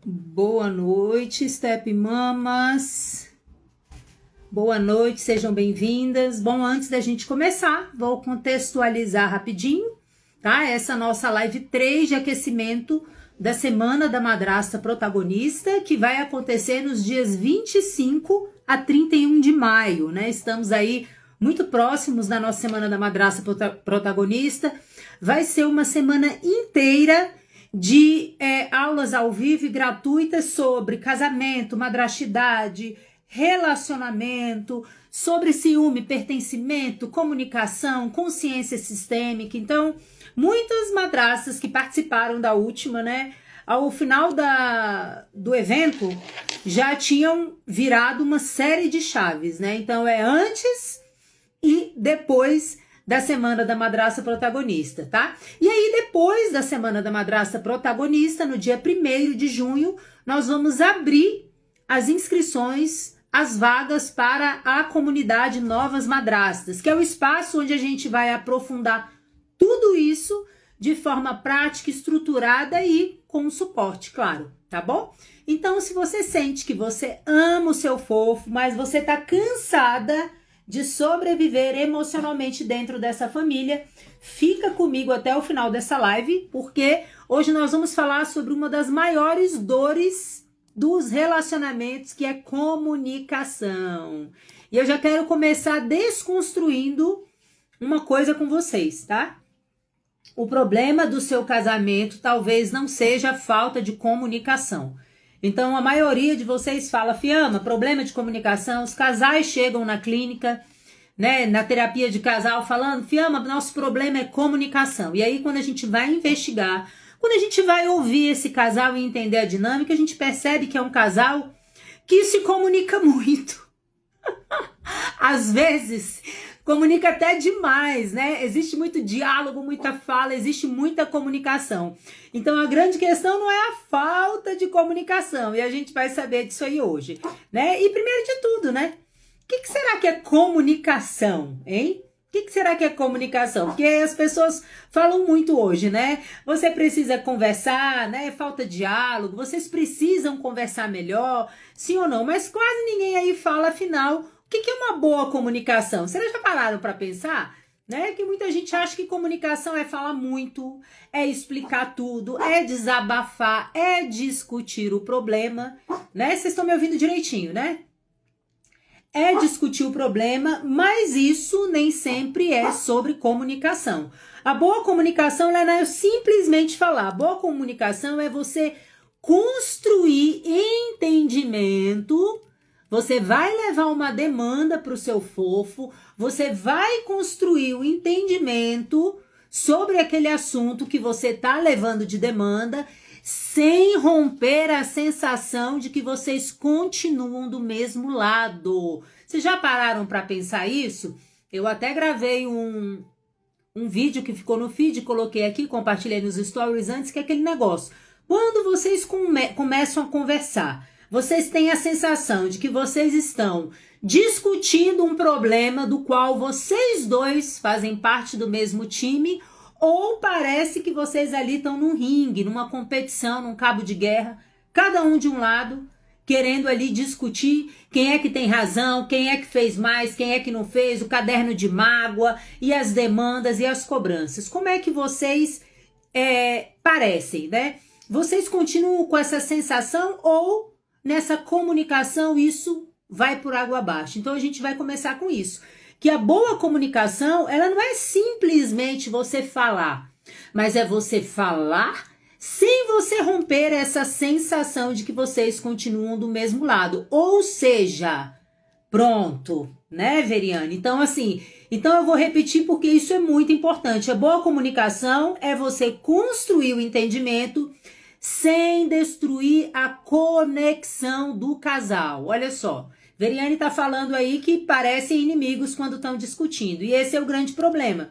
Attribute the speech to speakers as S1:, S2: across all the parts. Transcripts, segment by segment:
S1: Boa noite, Step Mamas. Boa noite, sejam bem-vindas. Bom, antes da gente começar, vou contextualizar rapidinho, tá? Essa nossa live 3 de aquecimento da Semana da Madrasta Protagonista, que vai acontecer nos dias 25 a 31 de maio, né? Estamos aí muito próximos da nossa Semana da Madrasta Protagonista. Vai ser uma semana inteira de aulas ao vivo e gratuitas sobre casamento, madrastidade, relacionamento, sobre ciúme, pertencimento, comunicação, consciência sistêmica. Então, muitas madrastas que participaram da última, né, ao final do evento, já tinham virado uma série de chaves, né? Então, é antes e depois da Semana da Madrasta Protagonista, tá? E aí, depois da Semana da Madrasta Protagonista, no dia 1º de junho, nós vamos abrir as inscrições, as vagas para a comunidade Novas Madrastas, que é o espaço onde a gente vai aprofundar tudo isso de forma prática, estruturada e com suporte, claro, tá bom? Então, se você sente que você ama o seu fofo, mas você tá cansada de sobreviver emocionalmente dentro dessa família, fica comigo até o final dessa live, porque hoje nós vamos falar sobre uma das maiores dores dos relacionamentos, que é comunicação. E eu já quero começar desconstruindo uma coisa com vocês, tá? O problema do seu casamento talvez não seja a falta de comunicação. Então, a maioria de vocês fala, Fiamma, problema de comunicação, os casais chegam na clínica, né, na terapia de casal, falando, Fiamma, nosso problema é comunicação. E aí, quando a gente vai investigar, quando a gente vai ouvir esse casal e entender a dinâmica, a gente percebe que é um casal que se comunica muito. Às vezes, comunica até demais, né? Existe muito diálogo, muita fala, existe muita comunicação. Então, a grande questão não é a falta de comunicação, e a gente vai saber disso aí hoje, né? E primeiro de tudo, né? O que será que é comunicação, hein? O que será que é comunicação? Porque as pessoas falam muito hoje, né? Você precisa conversar, né? Falta diálogo, vocês precisam conversar melhor, sim ou não? Mas quase ninguém aí fala, afinal, o que é uma boa comunicação? Vocês já pararam para pensar? Né? Que muita gente acha que comunicação é falar muito, é explicar tudo, é desabafar, é discutir o problema, né? Vocês estão me ouvindo direitinho, né? É discutir o problema, mas isso nem sempre é sobre comunicação. A boa comunicação ela não é simplesmente falar. A boa comunicação é você construir entendimento. Você vai levar uma demanda para o seu fofo, você vai construir o entendimento sobre aquele assunto que você está levando de demanda, sem romper a sensação de que vocês continuam do mesmo lado. Vocês já pararam para pensar isso? Eu até gravei um vídeo que ficou no feed, coloquei aqui, compartilhei nos stories antes, que é aquele negócio. Quando vocês começam a conversar, vocês têm a sensação de que vocês estão discutindo um problema do qual vocês dois fazem parte do mesmo time, ou parece que vocês ali estão num ringue, numa competição, num cabo de guerra, cada um de um lado, querendo ali discutir quem é que tem razão, quem é que fez mais, quem é que não fez, o caderno de mágoa e as demandas e as cobranças. Como é que vocês parecem, né? Vocês continuam com essa sensação ou nessa comunicação isso vai por água abaixo? Então a gente vai começar com isso. Que a boa comunicação, ela não é simplesmente você falar, mas é você falar sem você romper essa sensação de que vocês continuam do mesmo lado. Ou seja, pronto, né, Veriane? Então, assim, eu vou repetir porque isso é muito importante. A boa comunicação é você construir o entendimento sem destruir a conexão do casal. Olha só. Veriane tá falando aí que parecem inimigos quando estão discutindo. E esse é o grande problema.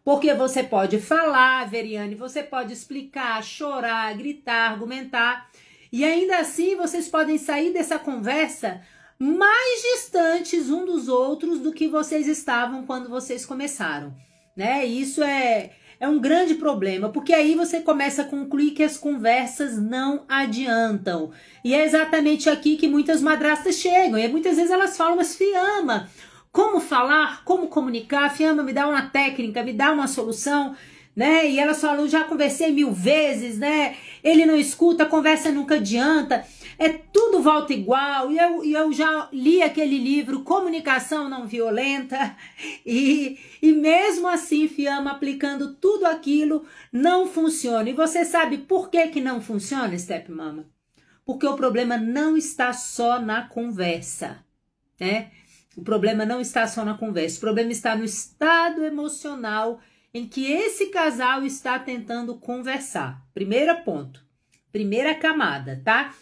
S1: Porque você pode falar, Veriane, você pode explicar, chorar, gritar, argumentar. E ainda assim vocês podem sair dessa conversa mais distantes um dos outros do que vocês estavam quando vocês começaram. Né? E isso é é um grande problema, porque aí você começa a concluir que as conversas não adiantam. E é exatamente aqui que muitas madrastas chegam, e muitas vezes elas falam, mas Fiamma, como falar, como comunicar? Fiamma, me dá uma técnica, me dá uma solução, né? E elas falam, já conversei 1000 vezes, né? Ele não escuta, a conversa nunca adianta. É tudo volta igual, e eu já li aquele livro Comunicação Não Violenta, e mesmo assim, Fiamma, aplicando tudo aquilo, não funciona. E você sabe por que não funciona, Stepmama? Porque o problema não está só na conversa, né? O problema não está só na conversa, o problema está no estado emocional em que esse casal está tentando conversar. Primeiro ponto, primeira camada, tá?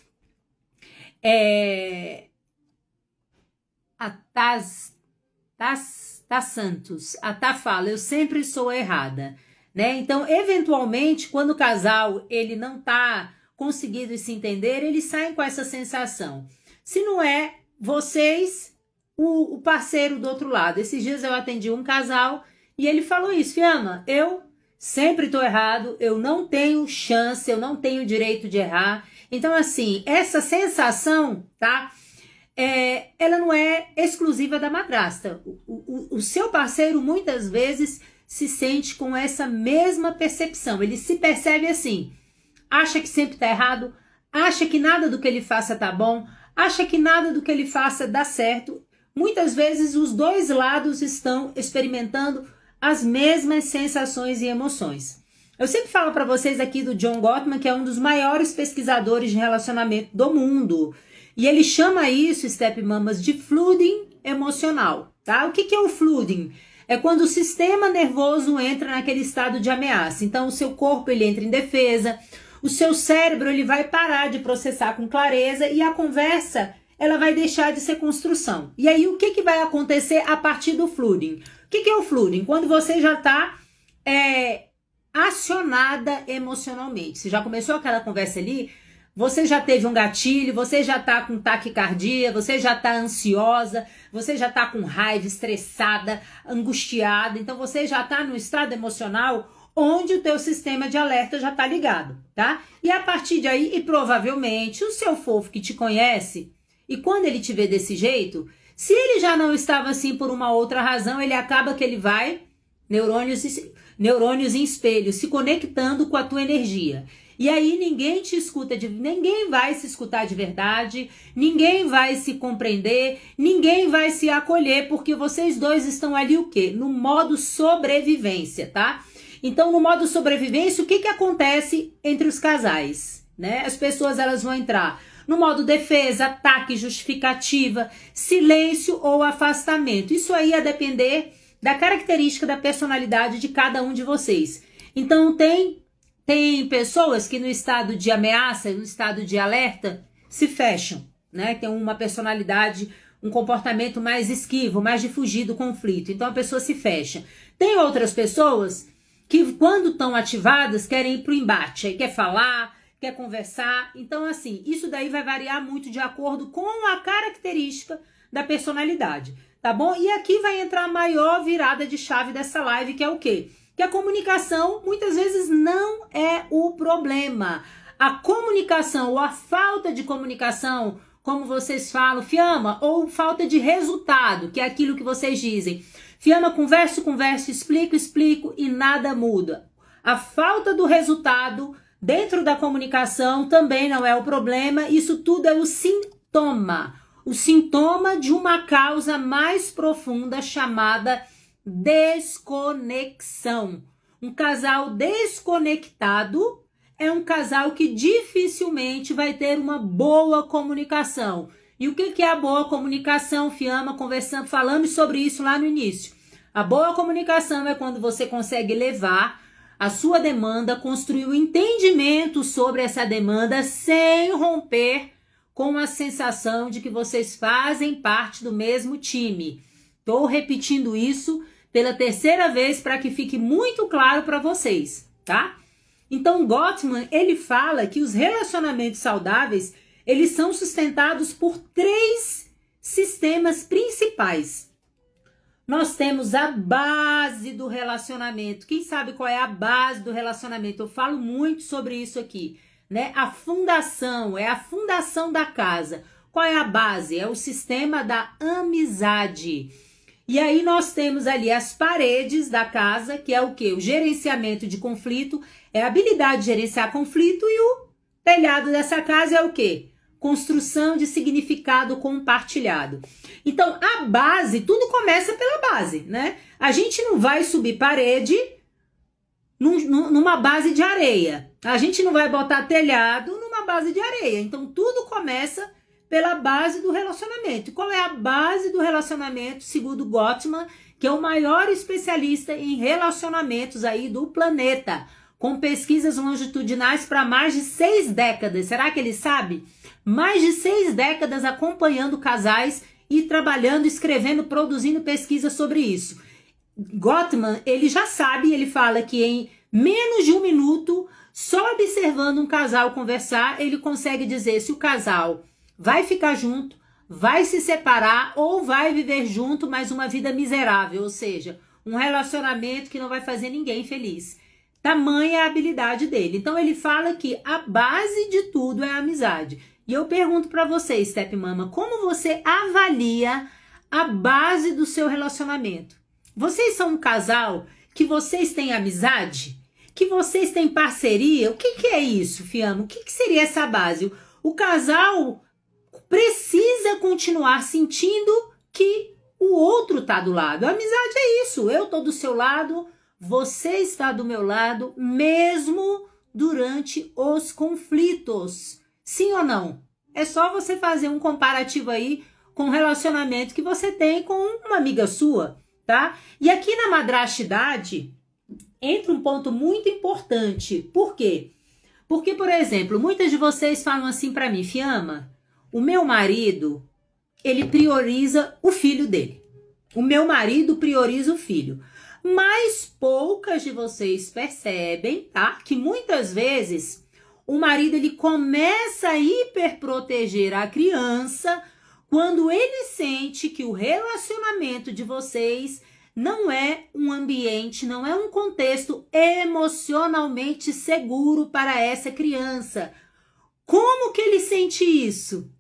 S1: A Santos, a Tá fala, eu sempre sou errada, né? Então, eventualmente, quando o casal ele não tá conseguindo se entender, eles saem com essa sensação. Se não é vocês, o parceiro do outro lado. Esses dias eu atendi um casal e ele falou isso, Fiamma, eu sempre tô errado, eu não tenho chance, eu não tenho direito de errar. Então, assim, essa sensação, tá? Ela não é exclusiva da madrasta. O seu parceiro, muitas vezes, se sente com essa mesma percepção. Ele se percebe assim, acha que sempre tá errado, acha que nada do que ele faça tá bom, acha que nada do que ele faça dá certo. Muitas vezes, os dois lados estão experimentando as mesmas sensações e emoções. Eu sempre falo para vocês aqui do John Gottman, que é um dos maiores pesquisadores de relacionamento do mundo. E ele chama isso, Stepmamas, de flooding emocional, tá? O que é o flooding? É quando o sistema nervoso entra naquele estado de ameaça. Então, o seu corpo ele entra em defesa, o seu cérebro ele vai parar de processar com clareza e a conversa ela vai deixar de ser construção. E aí, o que vai acontecer a partir do flooding? O que é o flooding? Quando você já está acionada emocionalmente. Você já começou aquela conversa ali, você já teve um gatilho, você já tá com taquicardia, você já tá ansiosa, você já tá com raiva, estressada, angustiada, então você já tá no estado emocional onde o teu sistema de alerta já tá ligado, tá? E a partir de aí, e provavelmente o seu fofo que te conhece, e quando ele te vê desse jeito, se ele já não estava assim por uma outra razão, ele acaba que ele vai, neurônios em espelho, se conectando com a tua energia. E aí ninguém te escuta, ninguém vai se escutar de verdade, ninguém vai se compreender, ninguém vai se acolher, porque vocês dois estão ali o quê? No modo sobrevivência, tá? Então, no modo sobrevivência, o que acontece entre os casais, né? As pessoas, elas vão entrar no modo defesa, ataque, justificativa, silêncio ou afastamento. Isso aí a depender da característica da personalidade de cada um de vocês. Então, tem pessoas que no estado de ameaça, no estado de alerta, se fecham, né? Tem uma personalidade, um comportamento mais esquivo, mais de fugir do conflito. Então, a pessoa se fecha. Tem outras pessoas que, quando estão ativadas, querem ir para o embate. Aí quer falar, quer conversar. Então, assim, isso daí vai variar muito de acordo com a característica da personalidade, tá bom? E aqui vai entrar a maior virada de chave dessa live, que é o quê? Que a comunicação, muitas vezes, não é o problema. A comunicação ou a falta de comunicação, como vocês falam, Fiamma, ou falta de resultado, que é aquilo que vocês dizem. Fiamma, converso, explico e nada muda. A falta do resultado dentro da comunicação também não é o problema, isso tudo é o sintoma de uma causa mais profunda chamada desconexão. Um casal desconectado é um casal que dificilmente vai ter uma boa comunicação. E o que é a boa comunicação, Fiamma? Falamos sobre isso lá no início. A boa comunicação é quando você consegue levar a sua demanda, construir um entendimento sobre essa demanda sem romper com a sensação de que vocês fazem parte do mesmo time. Estou repetindo isso pela terceira vez para que fique muito claro para vocês, tá? Então, Gottman, ele fala que os relacionamentos saudáveis, eles são sustentados por 3 sistemas principais. nós temos a base do relacionamento. Quem sabe qual é a base do relacionamento? Eu falo muito sobre isso aqui, né? A fundação, é a fundação da casa. Qual é a base? É o sistema da amizade. E aí nós temos ali as paredes da casa, que é o quê? O gerenciamento de conflito, é a habilidade de gerenciar conflito, e o telhado dessa casa é o quê? Construção de significado compartilhado. Então, a base, tudo começa pela base, né? A gente não vai subir parede numa base de areia. A gente não vai botar telhado numa base de areia. Então, tudo começa pela base do relacionamento. Qual é a base do relacionamento, segundo Gottman, que é o maior especialista em relacionamentos aí do planeta, com pesquisas longitudinais para mais de 6 décadas. Será que ele sabe? Mais de 6 décadas acompanhando casais e trabalhando, escrevendo, produzindo pesquisas sobre isso. Gottman, ele já sabe, ele fala que em menos de 1 minuto, só observando um casal conversar, ele consegue dizer se o casal vai ficar junto, vai se separar ou vai viver junto, mas uma vida miserável, ou seja, um relacionamento que não vai fazer ninguém feliz. Tamanha a habilidade dele. Então ele fala que a base de tudo é a amizade. E eu pergunto para você, Step Mama, como você avalia a base do seu relacionamento? Vocês são um casal que vocês têm amizade? Que vocês têm parceria? O que é isso, Fiamma? O que seria essa base? O casal precisa continuar sentindo que o outro está do lado. A amizade é isso. Eu estou do seu lado, você está do meu lado, mesmo durante os conflitos. Sim ou não? É só você fazer um comparativo aí com o relacionamento que você tem com uma amiga sua, tá? E aqui na madrastidade entra um ponto muito importante. Por quê? Porque, por exemplo, muitas de vocês falam assim para mim, Fiamma, o meu marido, ele prioriza o filho dele. O meu marido prioriza o filho. Mas poucas de vocês percebem, tá? Que muitas vezes o marido ele começa a hiperproteger a criança quando ele sente que o relacionamento de vocês não é um ambiente, não é um contexto emocionalmente seguro para essa criança. Como que ele sente isso?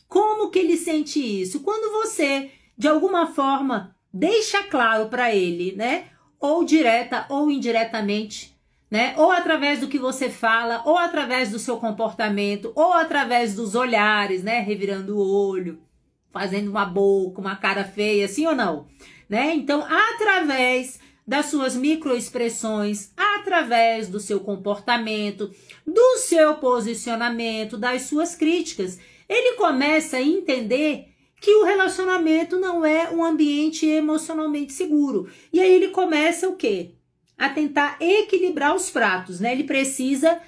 S1: Como que ele sente isso? Quando você, de alguma forma, deixa claro para ele, né? Ou direta ou indiretamente, né? Ou através do que você fala, ou através do seu comportamento, ou através dos olhares, né? Revirando o olho, fazendo uma boca, uma cara feia, sim ou não? Né? Então, através das suas microexpressões, através do seu comportamento, do seu posicionamento, das suas críticas, ele começa a entender que o relacionamento não é um ambiente emocionalmente seguro. E aí ele começa o quê? A tentar equilibrar os pratos, né? Ele precisa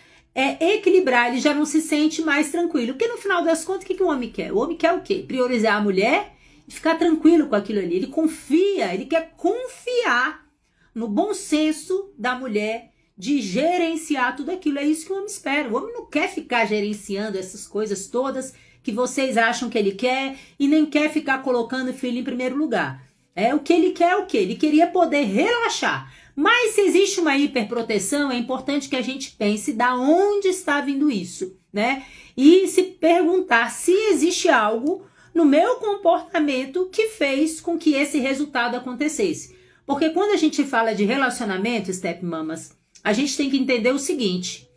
S1: equilibrar, ele já não se sente mais tranquilo. Porque no final das contas, o que o homem quer? O homem quer o quê? Priorizar a mulher e ficar tranquilo com aquilo ali. Ele confia, ele quer confiar no bom senso da mulher de gerenciar tudo aquilo. É isso que o homem espera. O homem não quer ficar gerenciando essas coisas todas que vocês acham que ele quer e nem quer ficar colocando o filho em primeiro lugar. O que ele quer é o quê? Ele queria poder relaxar. Mas se existe uma hiperproteção, é importante que a gente pense da onde está vindo isso, né? E se perguntar se existe algo no meu comportamento que fez com que esse resultado acontecesse. Porque quando a gente fala de relacionamento, Step Mamas, a gente tem que entender o seguinte: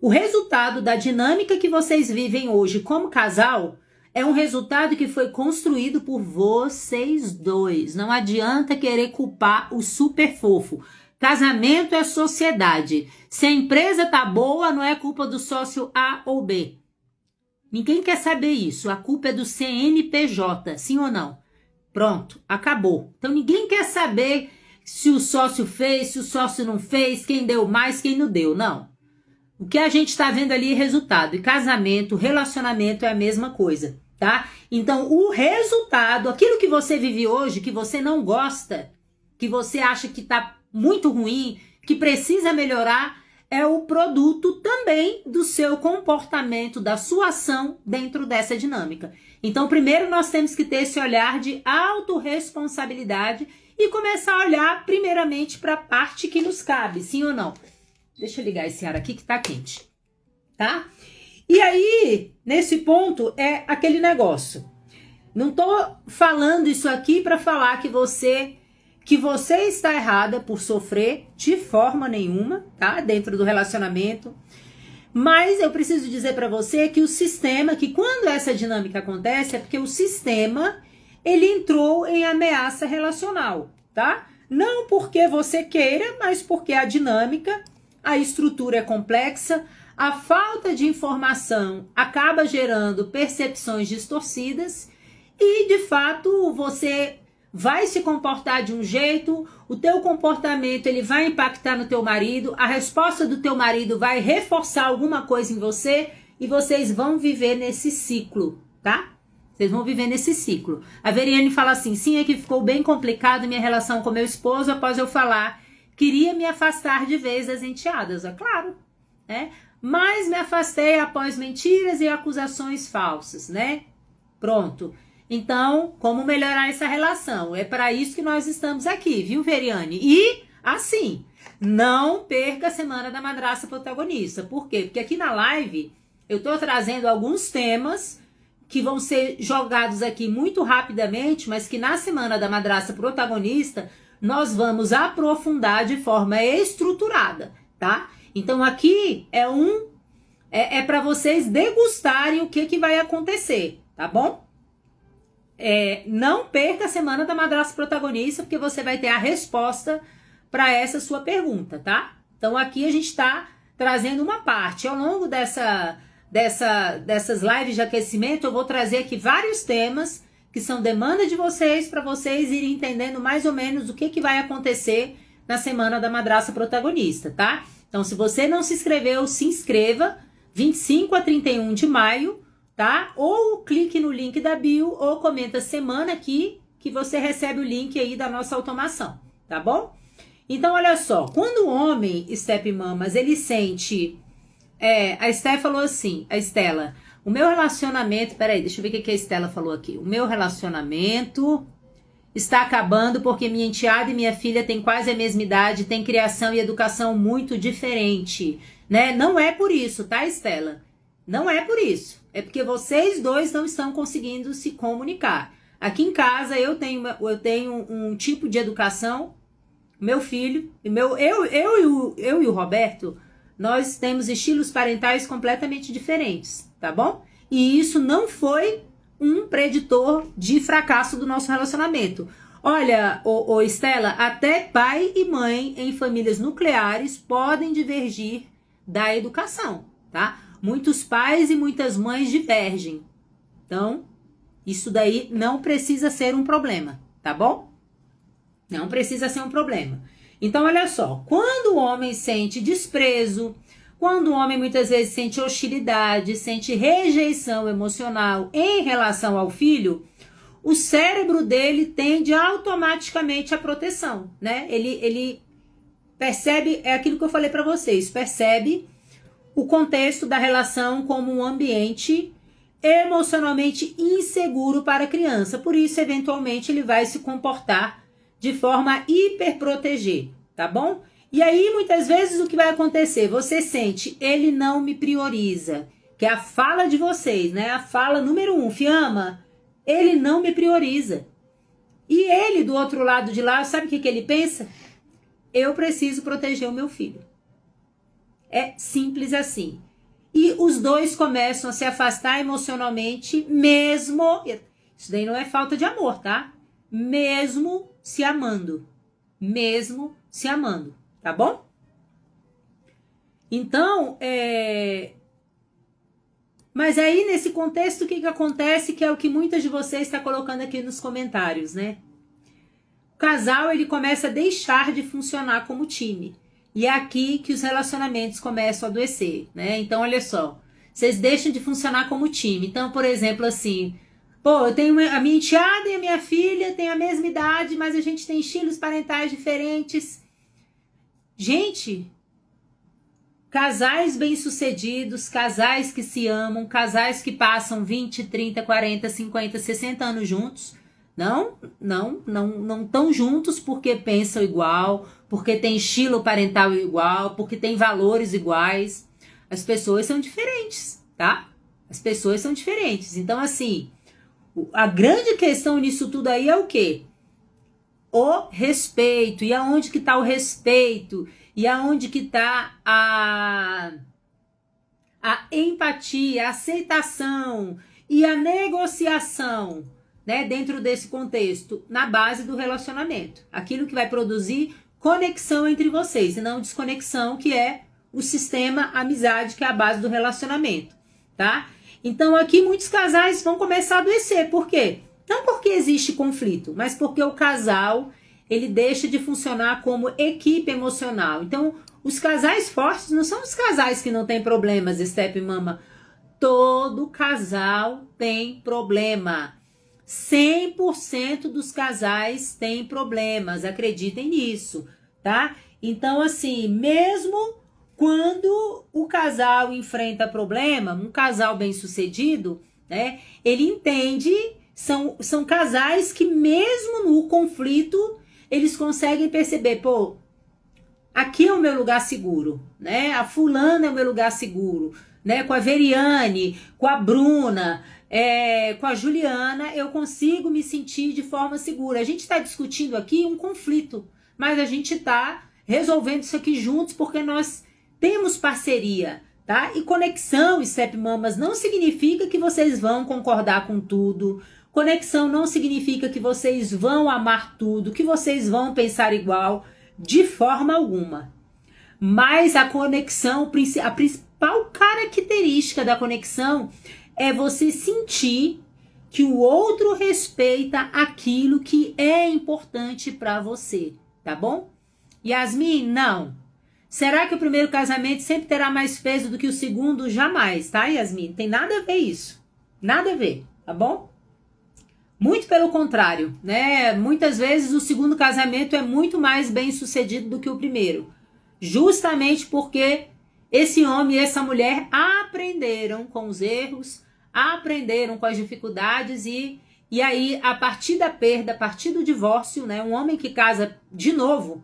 S1: o resultado da dinâmica que vocês vivem hoje como casal é um resultado que foi construído por vocês dois. Não adianta querer culpar o super fofo. Casamento é sociedade. Se a empresa tá boa, não é culpa do sócio A ou B. Ninguém quer saber isso. A culpa é do CNPJ, sim ou não? Pronto, acabou. Então ninguém quer saber se o sócio fez, se o sócio não fez, quem deu mais, quem não deu. Não. O que a gente está vendo ali é resultado. E casamento, relacionamento é a mesma coisa, tá? Então o resultado, aquilo que você vive hoje, que você não gosta, que você acha que tá muito ruim, que precisa melhorar, é o produto também do seu comportamento, da sua ação dentro dessa dinâmica. Então, primeiro nós temos que ter esse olhar de autorresponsabilidade e começar a olhar primeiramente para a parte que nos cabe, sim ou não? Deixa eu ligar esse ar aqui que tá quente, tá? E aí, nesse ponto, é aquele negócio. Não tô falando isso aqui para falar que você está errada por sofrer de forma nenhuma, tá? Dentro do relacionamento. Mas eu preciso dizer para você que o sistema, que quando essa dinâmica acontece, é porque o sistema, ele entrou em ameaça relacional, tá? Não porque você queira, mas porque a dinâmica, a estrutura é complexa, a falta de informação acaba gerando percepções distorcidas e, de fato, você vai se comportar de um jeito, o teu comportamento ele vai impactar no teu marido, a resposta do teu marido vai reforçar alguma coisa em você e vocês vão viver nesse ciclo, tá? Vocês vão viver nesse ciclo. A Veriane fala assim, sim, é que ficou bem complicado minha relação com meu esposo após eu falar, queria me afastar de vez das enteadas, é claro, né? Mas me afastei após mentiras e acusações falsas, né? Pronto. Então, como melhorar essa relação? É para isso que nós estamos aqui, viu, Veriane? E, assim, não perca a Semana da Madrasta Protagonista. Por quê? Porque aqui na live eu tô trazendo alguns temas que vão ser jogados aqui muito rapidamente, mas que na Semana da Madrasta Protagonista nós vamos aprofundar de forma estruturada, tá? Então aqui é para vocês degustarem o que vai acontecer, tá bom? Não perca a Semana da Madrasta Protagonista, porque você vai ter a resposta para essa sua pergunta, tá? Então aqui a gente está trazendo uma parte. Ao longo dessas lives de aquecimento, eu vou trazer aqui vários temas que são demanda de vocês, para vocês irem entendendo mais ou menos o que vai acontecer na Semana da Madrasta Protagonista, tá? Então, se você não se inscreveu, se inscreva, 25 a 31 de maio, tá? Ou clique no link da bio, ou comenta semana aqui, que você recebe o link aí da nossa automação, tá bom? Então, olha só, quando o homem, Step Mamas, ele sente... a Estela falou assim, a Estela, o meu relacionamento... Peraí, deixa eu ver o que a Estela falou aqui. O meu relacionamento está acabando porque minha enteada e minha filha têm quase a mesma idade, têm criação e educação muito diferente, né? Não é por isso, tá, Estela? Não é por isso. É porque vocês dois não estão conseguindo se comunicar. Aqui em casa eu tenho um tipo de educação, meu filho, eu e o Roberto, nós temos estilos parentais completamente diferentes, tá bom? E isso não foi um preditor de fracasso do nosso relacionamento. Olha, Estela, até pai e mãe em famílias nucleares podem divergir da educação, tá? Muitos pais e muitas mães divergem. Então, isso daí não precisa ser um problema, tá bom? Não precisa ser um problema. Então, olha só, quando o homem sente desprezo, quando o homem muitas vezes sente hostilidade, sente rejeição emocional em relação ao filho, o cérebro dele tende automaticamente à proteção, né? Ele percebe, é aquilo que eu falei para vocês, percebe o contexto da relação como um ambiente emocionalmente inseguro para a criança. Por isso, eventualmente, ele vai se comportar de forma a hiperproteger, tá bom? E aí, muitas vezes, o que vai acontecer? Você sente, ele não me prioriza, que é a fala de vocês, né? A fala número 1, Fiamma, ele não me prioriza. E ele, do outro lado de lá, sabe o que ele pensa? Eu preciso proteger o meu filho. É simples assim. E os dois começam a se afastar emocionalmente, mesmo... Isso daí não é falta de amor, tá? Mesmo se amando. Mesmo se amando. Tá bom? Então, Mas aí, nesse contexto, o que acontece? Que é o que muitas de vocês estão colocando aqui nos comentários, né? O casal, ele começa a deixar de funcionar como time. E é aqui que os relacionamentos começam a adoecer, né? Então, olha só. Vocês deixam de funcionar como time. Então, por exemplo, assim... Pô, eu tenho a minha enteada e a minha filha têm a mesma idade, mas a gente tem estilos parentais diferentes. Gente, casais bem-sucedidos, casais que se amam, casais que passam 20, 30, 40, 50, 60 anos juntos, Não estão juntos porque pensam igual, porque tem estilo parental igual, porque tem valores iguais. As pessoas são diferentes, tá? As pessoas são diferentes. Então, assim, a grande questão nisso tudo aí é o quê? O respeito. E aonde que tá o respeito? E aonde que tá a empatia, a aceitação e a negociação, né, dentro desse contexto, na base do relacionamento. Aquilo que vai produzir conexão entre vocês, e não desconexão, que é o sistema amizade, que é a base do relacionamento, tá? Então aqui muitos casais vão começar a adoecer. Por quê? Não porque existe conflito, mas porque o casal, ele deixa de funcionar como equipe emocional. Então, os casais fortes não são os casais que não têm problemas, Step Mama. Todo casal tem problema. 100% dos casais têm problemas, acreditem nisso, tá? Então, assim, mesmo quando o casal enfrenta problema, um casal bem-sucedido, né, ele entende, são casais que mesmo no conflito, eles conseguem perceber, pô, aqui é o meu lugar seguro, né? A fulana é o meu lugar seguro, né? Com a Veriane, com a Bruna, com a Juliana, eu consigo me sentir de forma segura. A gente está discutindo aqui um conflito, mas a gente está resolvendo isso aqui juntos porque nós temos parceria, tá? E conexão, Step Mamas, não significa que vocês vão concordar com tudo. Conexão não significa que vocês vão amar tudo, que vocês vão pensar igual, de forma alguma. Mas a conexão, a principal característica da conexão é você sentir que o outro respeita aquilo que é importante para você, tá bom? Yasmin, não. Será que o primeiro casamento sempre terá mais peso do que o segundo? Jamais, tá, Yasmin? Tem nada a ver isso. Nada a ver, tá bom? Muito pelo contrário, né? Muitas vezes o segundo casamento é muito mais bem sucedido do que o primeiro. Justamente porque esse homem e essa mulher aprenderam com os erros, aprenderam com as dificuldades e aí, a partir da perda, a partir do divórcio, né? Um homem que casa de novo,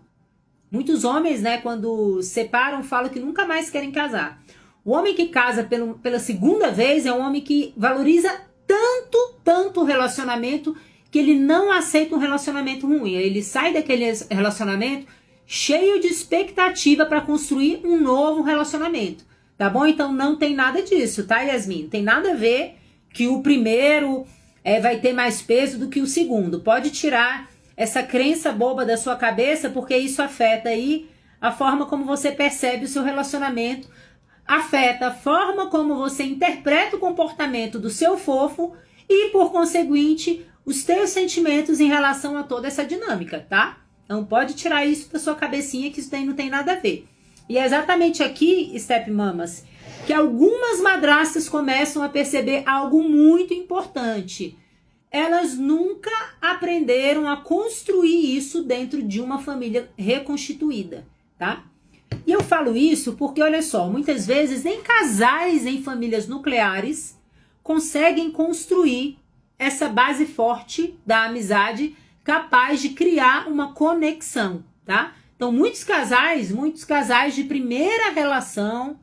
S1: muitos homens, né, quando separam, falam que nunca mais querem casar. O homem que casa pela segunda vez é um homem que valoriza tanto o relacionamento que ele não aceita um relacionamento ruim. Ele sai daquele relacionamento cheio de expectativa para construir um novo relacionamento, tá bom? Então não tem nada disso, tá, Yasmin? Não tem nada a ver que o primeiro vai ter mais peso do que o segundo. Pode tirar essa crença boba da sua cabeça, porque isso afeta aí a forma como você percebe o seu relacionamento, afeta a forma como você interpreta o comportamento do seu fofo e, por conseguinte, os teus sentimentos em relação a toda essa dinâmica, tá? Não pode tirar isso da sua cabecinha, que isso daí não tem nada a ver. E é exatamente aqui, Step Mamas, que algumas madrastas começam a perceber algo muito importante. Elas nunca aprenderam a construir isso dentro de uma família reconstituída, tá? E eu falo isso porque, olha só, muitas vezes nem casais em famílias nucleares conseguem construir essa base forte da amizade capaz de criar uma conexão, tá? Então, muitos casais de primeira relação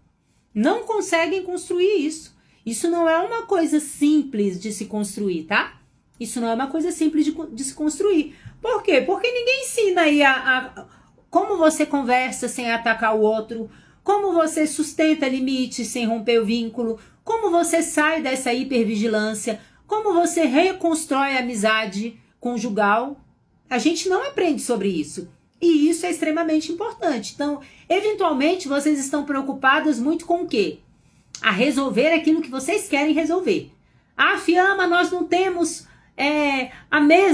S1: não conseguem construir isso. Isso não é uma coisa simples de se construir, tá? Isso não é uma coisa simples de se construir. Por quê? Porque ninguém ensina aí como você conversa sem atacar o outro, como você sustenta limites sem romper o vínculo, como você sai dessa hipervigilância, como você reconstrói a amizade conjugal. A gente não aprende sobre isso. E isso é extremamente importante. Então, eventualmente, vocês estão preocupadas muito com o quê? A resolver aquilo que vocês querem resolver. Ah, Fiamma, nós não temos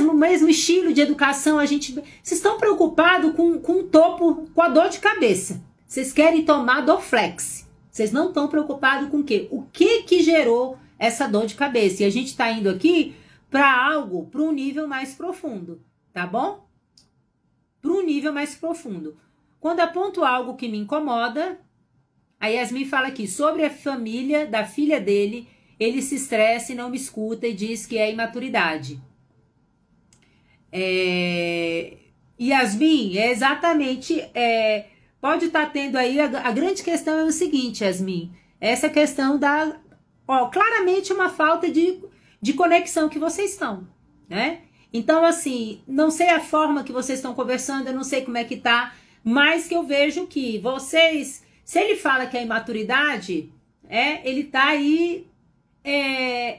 S1: o mesmo estilo de educação. Vocês estão preocupados com o topo, com a dor de cabeça. Vocês querem tomar Dorflex. Vocês não estão preocupados com o quê? O que gerou essa dor de cabeça? E a gente está indo aqui para um nível mais profundo, tá bom? Para um nível mais profundo. Quando aponto algo que me incomoda, a Yasmin fala aqui sobre a família da filha dele. Ele se estressa e não me escuta e diz que é imaturidade. Yasmin, é exatamente, pode estar tendo aí, a grande questão é o seguinte, Yasmin, essa questão da, claramente uma falta de conexão que vocês estão, né? Então, assim, não sei a forma que vocês estão conversando, eu não sei como é que tá, mas que eu vejo que vocês, se ele fala que é imaturidade, ele tá aí,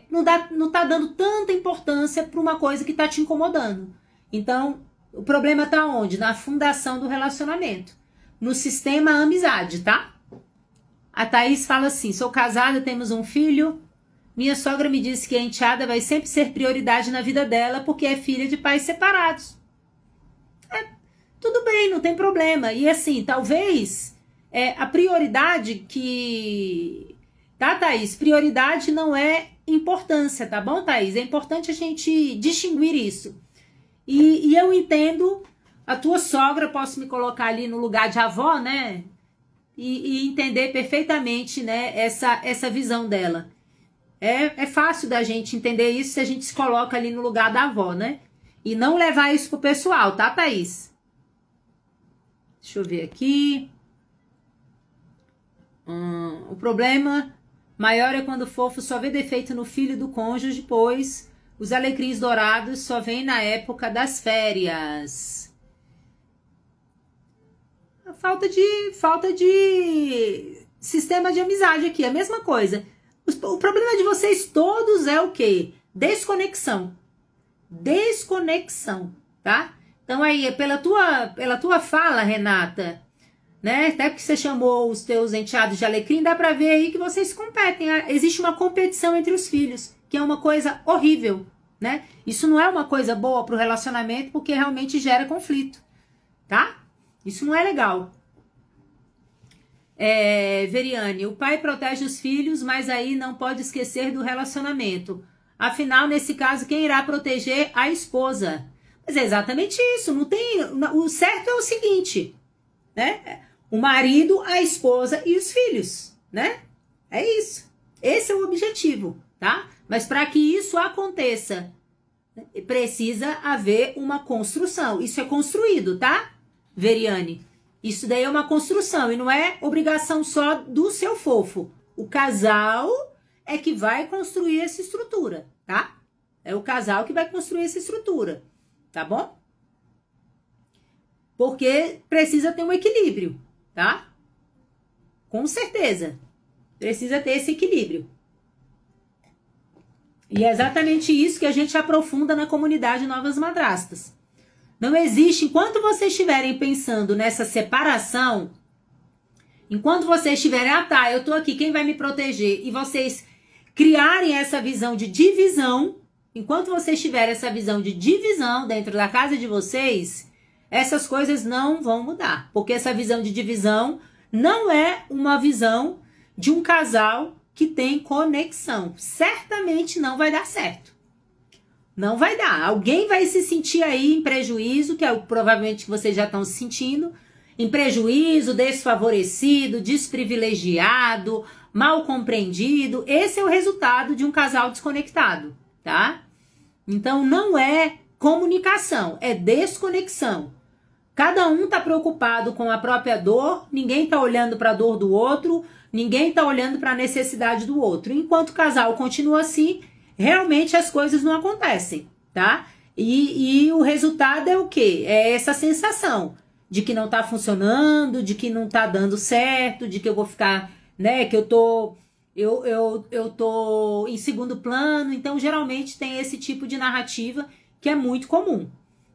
S1: não tá dando tanta importância para uma coisa que tá te incomodando. Então, o problema tá onde? Na fundação do relacionamento, no sistema amizade, tá? A Thaís fala assim, sou casada, temos um filho, minha sogra me disse que a enteada vai sempre ser prioridade na vida dela porque é filha de pais separados. Tudo bem, não tem problema. E assim, talvez a prioridade que... Tá, Thaís? Prioridade não é importância, tá bom, Thaís? É importante a gente distinguir isso. E eu entendo a tua sogra, posso me colocar ali no lugar de avó, né? E entender perfeitamente, né, essa visão dela. É fácil da gente entender isso se a gente se coloca ali no lugar da avó, né? E não levar isso pro pessoal, tá, Thaís? Deixa eu ver aqui. O problema maior é quando o fofo só vê defeito no filho do cônjuge, pois os alecrins dourados só vêm na época das férias. Falta de sistema de amizade aqui, a mesma coisa. O problema de vocês todos é o quê? Desconexão. Desconexão, tá? Então aí, pela tua fala, Renata, né? Até porque você chamou os teus enteados de alecrim, dá pra ver aí que vocês competem. Existe uma competição entre os filhos, que é uma coisa horrível, né? Isso não é uma coisa boa pro relacionamento, porque realmente gera conflito, tá? Isso não é legal. Veriane, o pai protege os filhos, mas aí não pode esquecer do relacionamento. Afinal, nesse caso, quem irá proteger a esposa? Mas é exatamente isso. Não tem. O certo é o seguinte, né? O marido, a esposa e os filhos, né? É isso. Esse é o objetivo, tá? Mas para que isso aconteça, precisa haver uma construção. Isso é construído, tá, Veriane? Isso daí é uma construção e não é obrigação só do seu fofo. O casal é que vai construir essa estrutura, tá? É o casal que vai construir essa estrutura, tá bom? Porque precisa ter um equilíbrio, tá? Com certeza. Precisa ter esse equilíbrio. E é exatamente isso que a gente aprofunda na comunidade Novas Madrastas. Não existe, enquanto vocês estiverem pensando nessa separação, enquanto vocês estiverem, tá, eu tô aqui, quem vai me proteger? E vocês criarem essa visão de divisão, enquanto vocês tiverem essa visão de divisão dentro da casa de vocês, essas coisas não vão mudar. Porque essa visão de divisão não é uma visão de um casal que tem conexão. Certamente não vai dar certo. Não vai dar. Alguém vai se sentir aí em prejuízo, que é provavelmente que vocês já estão se sentindo, em prejuízo, desfavorecido, desprivilegiado, mal compreendido. Esse é o resultado de um casal desconectado, tá? Então não é comunicação, é desconexão. Cada um tá preocupado com a própria dor, ninguém tá olhando para a dor do outro, ninguém tá olhando para a necessidade do outro. Enquanto o casal continua assim, realmente as coisas não acontecem, tá? E o resultado é o quê? É essa sensação de que não tá funcionando, de que não tá dando certo, de que eu vou ficar, né, que eu tô em segundo plano. Então, geralmente tem esse tipo de narrativa que é muito comum,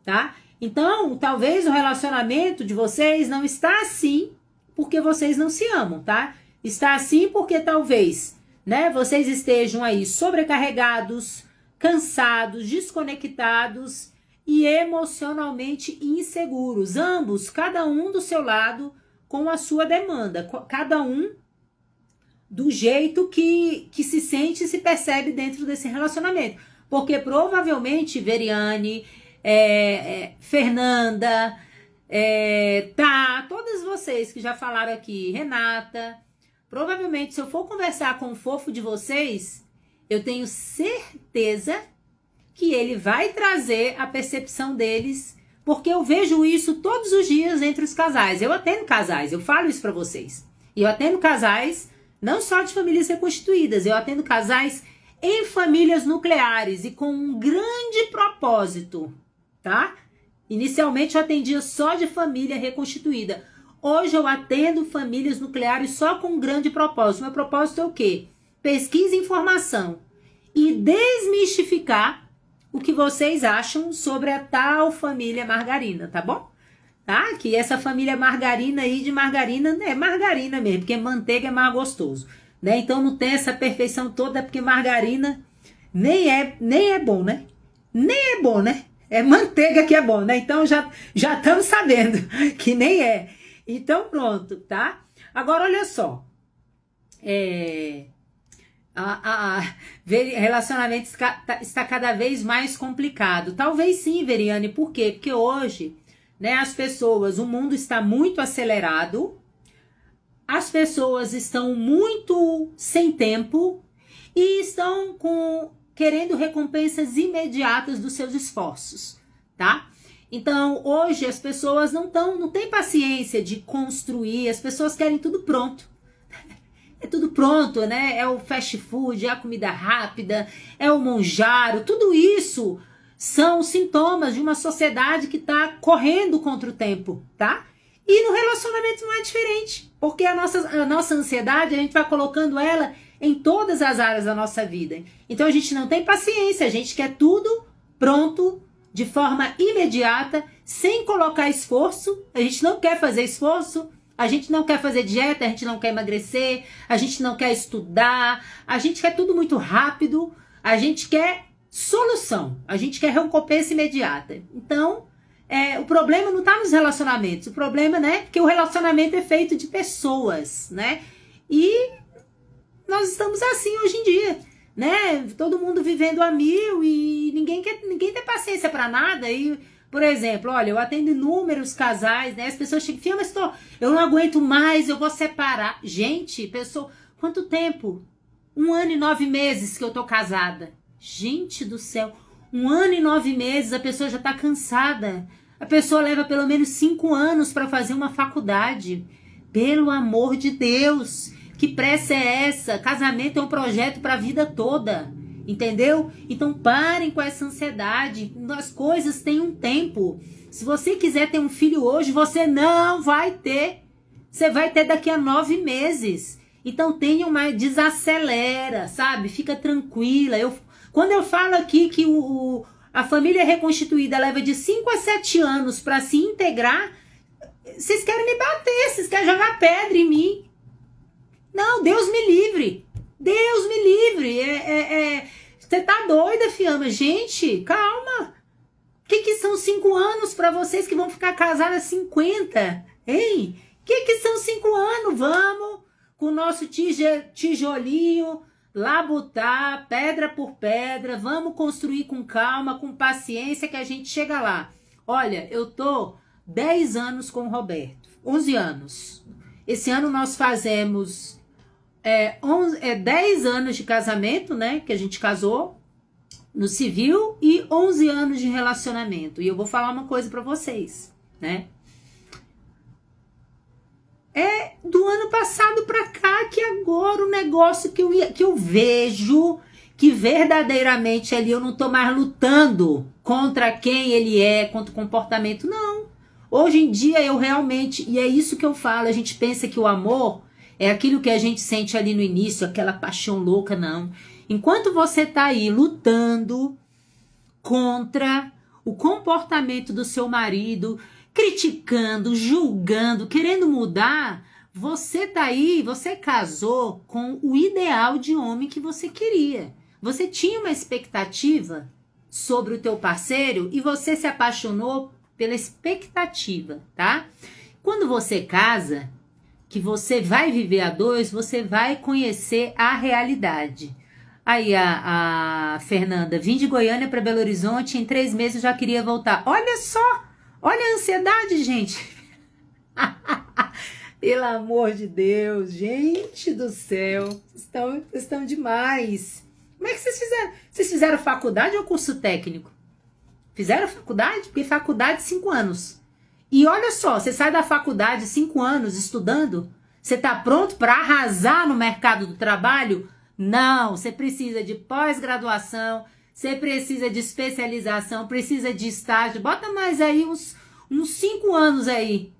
S1: tá? Então, talvez o relacionamento de vocês não está assim porque vocês não se amam, tá? Está assim porque talvez, né, vocês estejam aí sobrecarregados, cansados, desconectados e emocionalmente inseguros. Ambos, cada um do seu lado, com a sua demanda. Cada um do jeito que se sente e se percebe dentro desse relacionamento. Porque provavelmente, Veriane, Fernanda, todas vocês que já falaram aqui, Renata, provavelmente se eu for conversar com o fofo de vocês, eu tenho certeza que ele vai trazer a percepção deles, porque eu vejo isso todos os dias entre os casais. Eu atendo casais, eu falo isso para vocês. E eu atendo casais não só de famílias reconstituídas, eu atendo casais em famílias nucleares e com um grande propósito, tá? Inicialmente eu atendia só de família reconstituída. Hoje eu atendo famílias nucleares só com um grande propósito. Meu propósito é o quê? Pesquisa e informação e desmistificar o que vocês acham sobre a tal família margarina, tá bom? Tá? Que essa família margarina aí de margarina é margarina mesmo, porque manteiga é mais gostoso, né? Então não tem essa perfeição toda, porque margarina nem é bom, né? Nem é bom, né? É manteiga que é bom, né? Então já estamos sabendo que nem é. Então pronto, tá? Agora olha só. Relacionamento está cada vez mais complicado. Talvez sim, Veriane. Por quê? Porque hoje, né, as pessoas, o mundo está muito acelerado, as pessoas estão muito sem tempo e estão querendo recompensas imediatas dos seus esforços, tá? Então, hoje as pessoas não têm paciência de construir, as pessoas querem tudo pronto. É tudo pronto, né? É o fast food, é a comida rápida, é o monjaro, tudo isso são sintomas de uma sociedade que está correndo contra o tempo, tá? E no relacionamento não é diferente, porque a nossa ansiedade, a gente vai colocando ela em todas as áreas da nossa vida. Então a gente não tem paciência, a gente quer tudo pronto, de forma imediata, sem colocar esforço, a gente não quer fazer esforço, a gente não quer fazer dieta, a gente não quer emagrecer, a gente não quer estudar, a gente quer tudo muito rápido, a gente quer solução, a gente quer recompensa imediata. Então, o problema não está nos relacionamentos, o problema, né, porque o relacionamento é feito de pessoas, né, e nós estamos assim hoje em dia, né, todo mundo vivendo a mil e ninguém tem paciência para nada. E, por exemplo, olha, eu atendo inúmeros casais, né, as pessoas chegam, Fia, mas eu não aguento mais, eu vou separar. Gente, pessoa, quanto tempo? 1 ano e 9 meses que eu tô casada. Gente do céu, 1 ano e 9 meses, a pessoa já tá cansada. A pessoa leva pelo menos 5 anos para fazer uma faculdade. Pelo amor de Deus, que pressa é essa? Casamento é um projeto para a vida toda, entendeu? Então parem com essa ansiedade, as coisas têm um tempo. Se você quiser ter um filho hoje, você não vai ter. Você vai ter daqui a 9 meses. Então tenha uma, desacelera, sabe? Fica tranquila. Quando eu falo aqui que a família reconstituída leva de 5 a 7 anos para se integrar, vocês querem me bater, vocês querem jogar pedra em mim. Não, Deus me livre. Deus me livre. Você tá doida, Fiamma? Gente, calma. O que são 5 anos para vocês que vão ficar casadas 50? Hein? O que são 5 anos? Vamos com o nosso tijolinho, labutar, pedra por pedra. Vamos construir com calma, com paciência, que a gente chega lá. Olha, eu tô 10 anos com o Roberto. 11 anos. Esse ano nós fazemos 10 anos de casamento, né? Que a gente casou no civil e 11 anos de relacionamento. E eu vou falar uma coisa pra vocês, né? É do ano passado pra cá que agora o negócio que eu vejo que verdadeiramente ali eu não tô mais lutando contra quem ele é, contra o comportamento, não. Hoje em dia eu realmente, e é isso que eu falo, a gente pensa que o amor é aquilo que a gente sente ali no início, aquela paixão louca, não. Enquanto você tá aí lutando contra o comportamento do seu marido, criticando, julgando, querendo mudar, você tá aí, você casou com o ideal de homem que você queria. Você tinha uma expectativa sobre o teu parceiro e você se apaixonou pela expectativa, tá? Quando você casa, que você vai viver a 2, você vai conhecer a realidade. Aí a Fernanda, vim de Goiânia para Belo Horizonte, em 3 meses já queria voltar. Olha só, olha a ansiedade, gente. Pelo amor de Deus, gente do céu, estão demais. Como é que vocês fizeram? Vocês fizeram faculdade ou curso técnico? Fizeram faculdade? Porque faculdade 5 anos. E olha só, você sai da faculdade 5 anos estudando, você está pronto para arrasar no mercado do trabalho? Não, você precisa de pós-graduação, você precisa de especialização, precisa de estágio. Bota mais aí uns 5 anos aí.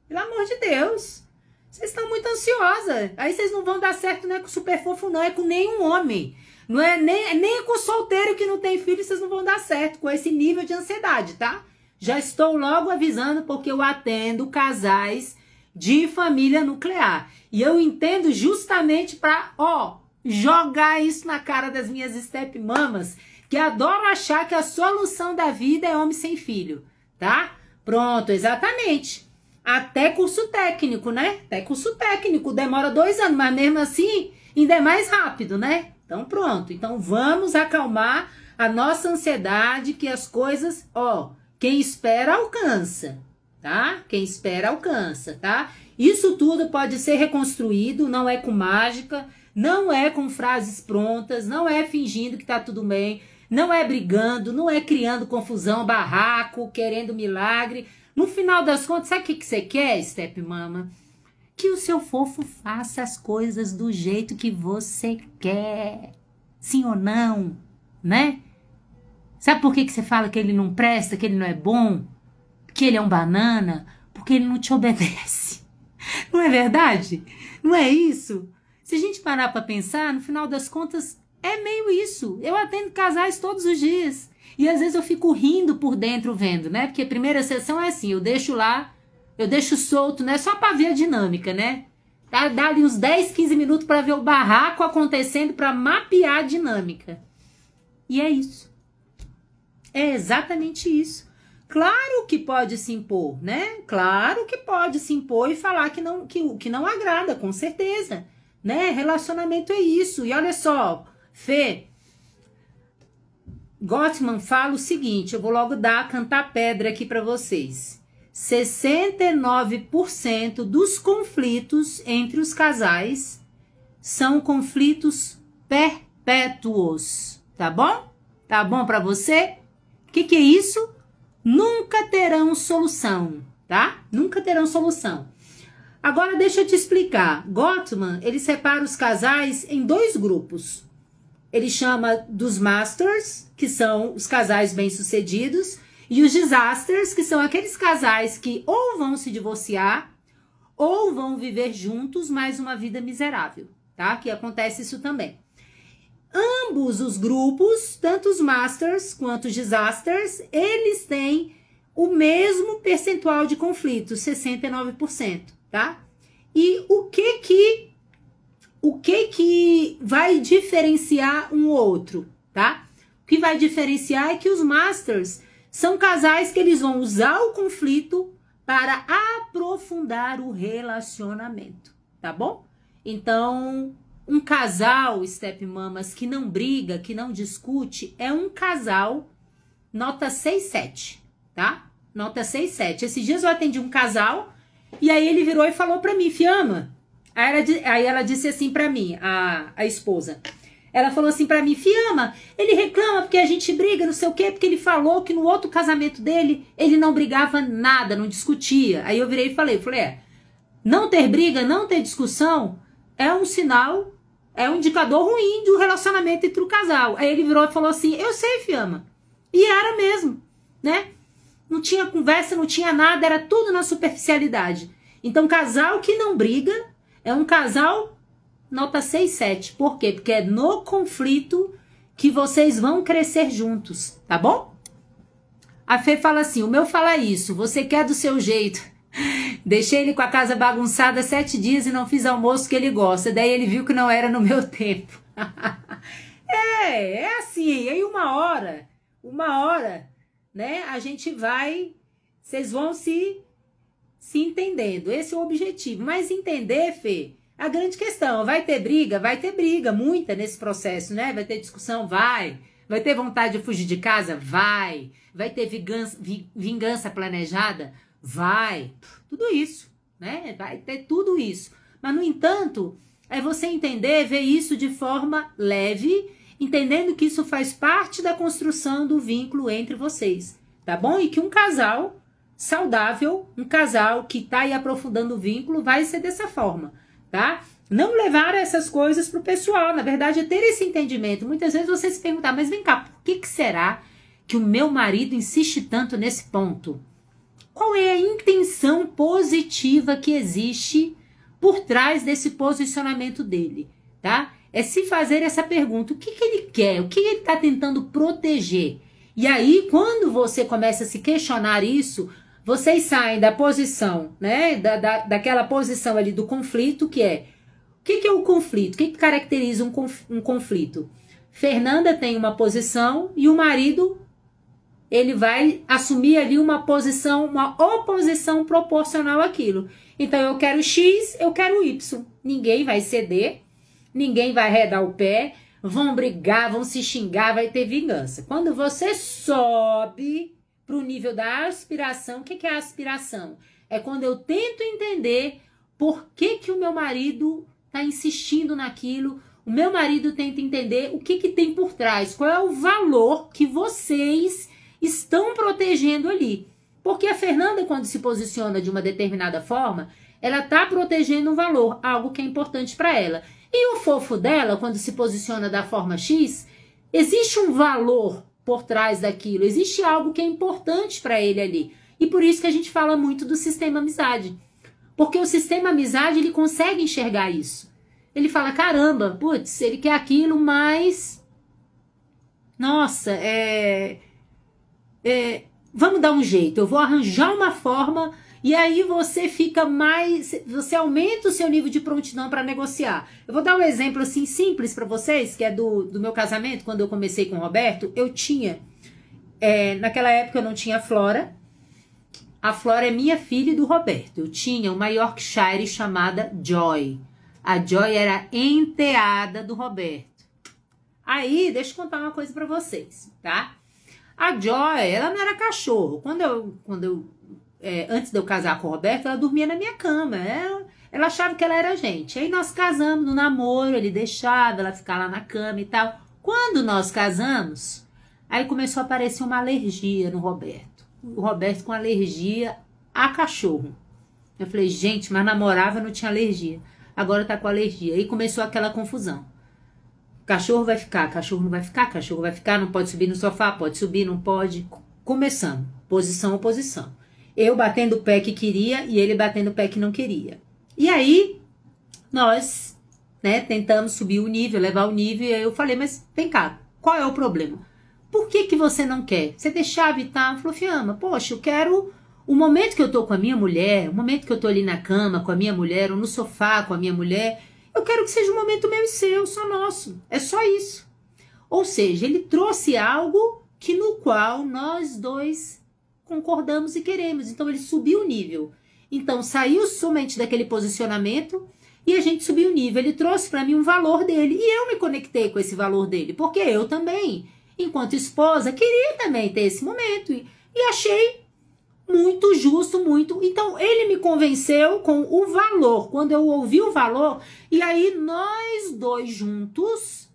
S1: Pelo amor de Deus. Vocês estão muito ansiosas. Aí vocês não vão dar certo, não é com super fofo, não. É com nenhum homem. Não é nem com solteiro que não tem filho, vocês não vão dar certo com esse nível de ansiedade, tá? Já estou logo avisando porque eu atendo casais de família nuclear. E eu entendo justamente para, jogar isso na cara das minhas step mamas, que adoram achar que a solução da vida é homem sem filho, tá? Pronto, exatamente. Até curso técnico, né? Até curso técnico demora 2 anos, mas mesmo assim ainda é mais rápido, né? Então pronto, então vamos acalmar a nossa ansiedade, que as coisas, quem espera alcança, tá? Quem espera alcança, tá? Isso tudo pode ser reconstruído, não é com mágica, não é com frases prontas, não é fingindo que tá tudo bem, não é brigando, não é criando confusão, barraco, querendo milagre. No final das contas, sabe o que você quer, Step Mama? Que o seu fofo faça as coisas do jeito que você quer. Sim ou não, né? Sabe por que você fala que ele não presta, que ele não é bom? Que ele é um banana? Porque ele não te obedece. Não é verdade? Não é isso? Se a gente parar para pensar, no final das contas, é meio isso. Eu atendo casais todos os dias. E às vezes eu fico rindo por dentro vendo, né? Porque a primeira sessão é assim, eu deixo solto, né? Só para ver a dinâmica, né? Dá ali uns 10, 15 minutos para ver o barraco acontecendo, para mapear a dinâmica. E é isso. É exatamente isso. Claro que pode se impor, né? Claro que pode se impor e falar que não agrada, com certeza. Né? Relacionamento é isso. E olha só, Fê, Gottman fala o seguinte, eu vou logo cantar pedra aqui para vocês. 69% dos conflitos entre os casais são conflitos perpétuos, tá bom? Tá bom para você? O que é isso? Nunca terão solução, tá? Nunca terão solução. Agora deixa eu te explicar. Gottman, ele separa os casais em 2 grupos. Ele chama dos masters, que são os casais bem-sucedidos, e os disasters, que são aqueles casais que ou vão se divorciar, ou vão viver juntos, mas uma vida miserável, tá? Que acontece isso também. Ambos os grupos, tanto os masters quanto os disasters, eles têm o mesmo percentual de conflitos, 69%, tá? E o que vai diferenciar um outro, tá? O que vai diferenciar é que os masters são casais que eles vão usar o conflito para aprofundar o relacionamento, tá bom? Então, um casal, Step Mamas, que não briga, que não discute, é um casal nota 6,7, tá? Nota 6,7. Esses dias eu atendi um casal e aí ele virou e falou pra mim, Fiamma, aí ela disse assim pra mim, a esposa, ela falou assim pra mim, Fiamma, ele reclama porque a gente briga, não sei o quê, porque ele falou que no outro casamento dele, ele não brigava nada, não discutia. Aí eu virei e falei, não ter briga, não ter discussão é um sinal, é um indicador ruim do relacionamento entre o casal. Aí ele virou e falou assim, eu sei, Fiamma. E era mesmo, né? Não tinha conversa, não tinha nada, era tudo na superficialidade. Então, casal que não briga é um casal nota 6,7. Por quê? Porque é no conflito que vocês vão crescer juntos, tá bom? A Fê fala assim, o meu fala isso, você quer do seu jeito. Deixei ele com a casa bagunçada 7 dias e não fiz almoço que ele gosta. Daí ele viu que não era no meu tempo. É assim, aí uma hora, né, a gente vai, vocês vão se entendendo, esse é o objetivo, mas entender, Fê, a grande questão, vai ter briga, muita nesse processo, né, vai ter discussão, vai ter vontade de fugir de casa, vai ter vingança planejada, tudo isso, né, vai ter tudo isso, mas no entanto, é você entender, ver isso de forma leve entendendo que isso faz parte da construção do vínculo entre vocês, tá bom? E que um casal saudável, um casal que tá aí aprofundando o vínculo, vai ser dessa forma, tá? Não levar essas coisas pro pessoal, na verdade é ter esse entendimento. Muitas vezes você se perguntar, mas vem cá, por que será que o meu marido insiste tanto nesse ponto? Qual é a intenção positiva que existe por trás desse posicionamento dele, tá? É se fazer essa pergunta, o que ele quer, o que ele está tentando proteger? E aí, quando você começa a se questionar isso, vocês saem da posição, né, daquela posição ali do conflito, que é, o que é o conflito? O que caracteriza um conflito? Fernanda tem uma posição e o marido, ele vai assumir ali uma posição, uma oposição proporcional àquilo. Então, eu quero X, eu quero Y. Ninguém vai ceder, ninguém vai arredar o pé, vão brigar, vão se xingar, vai ter vingança. Quando você sobe para o nível da aspiração, o que é a aspiração? É quando eu tento entender por que o meu marido está insistindo naquilo, o meu marido tenta entender o que tem por trás, qual é o valor que vocês estão protegendo ali. Porque a Fernanda, quando se posiciona de uma determinada forma, ela está protegendo um valor, algo que é importante para ela. E o fofo dela, quando se posiciona da forma X, existe um valor por trás daquilo, existe algo que é importante para ele ali. E por isso que a gente fala muito do sistema amizade. Porque o sistema amizade, ele consegue enxergar isso. Ele fala, caramba, putz, ele quer aquilo, mas... Nossa, vamos dar um jeito, eu vou arranjar uma forma, e aí você fica mais, você aumenta o seu nível de prontidão para negociar. Eu vou dar um exemplo assim simples para vocês, que é do meu casamento, quando eu comecei com o Roberto. Eu tinha, naquela época eu não tinha a Flora. A Flora é minha filha e do Roberto. Eu tinha uma Yorkshire chamada Joy. A Joy era enteada do Roberto. Aí, deixa eu contar uma coisa para vocês, tá? A Joy, ela não era cachorro. Antes de eu casar com o Roberto, ela dormia na minha cama. Ela achava que ela era gente. Aí nós casamos no namoro, ele deixava ela ficar lá na cama e tal. Quando nós casamos, aí começou a aparecer uma alergia no Roberto. O Roberto com alergia a cachorro. Eu falei, gente, mas namorava, não tinha alergia. Agora tá com alergia. Aí começou aquela confusão. Cachorro vai ficar, cachorro não vai ficar, cachorro vai ficar, não pode subir no sofá, pode subir, não pode. Começamos, posição, oposição. Eu batendo o pé que queria e ele batendo o pé que não queria. E aí, nós, tentamos subir o nível, levar o nível, e aí eu falei, mas vem cá, qual é o problema? Por que você não quer? Você deixava e tal? Falou, Fiamma, poxa, eu quero o momento que eu tô com a minha mulher, o momento que eu tô ali na cama com a minha mulher, ou no sofá com a minha mulher, eu quero que seja um momento meu e seu, só nosso. É só isso. Ou seja, ele trouxe algo no qual nós dois concordamos e queremos. Então, ele subiu o nível. Então, saiu somente daquele posicionamento e a gente subiu o nível. Ele trouxe para mim um valor dele. E eu me conectei com esse valor dele. Porque eu também, enquanto esposa, queria também ter esse momento. E achei muito justo, muito. Então, ele me convenceu com o valor. Quando eu ouvi o valor, e aí nós dois juntos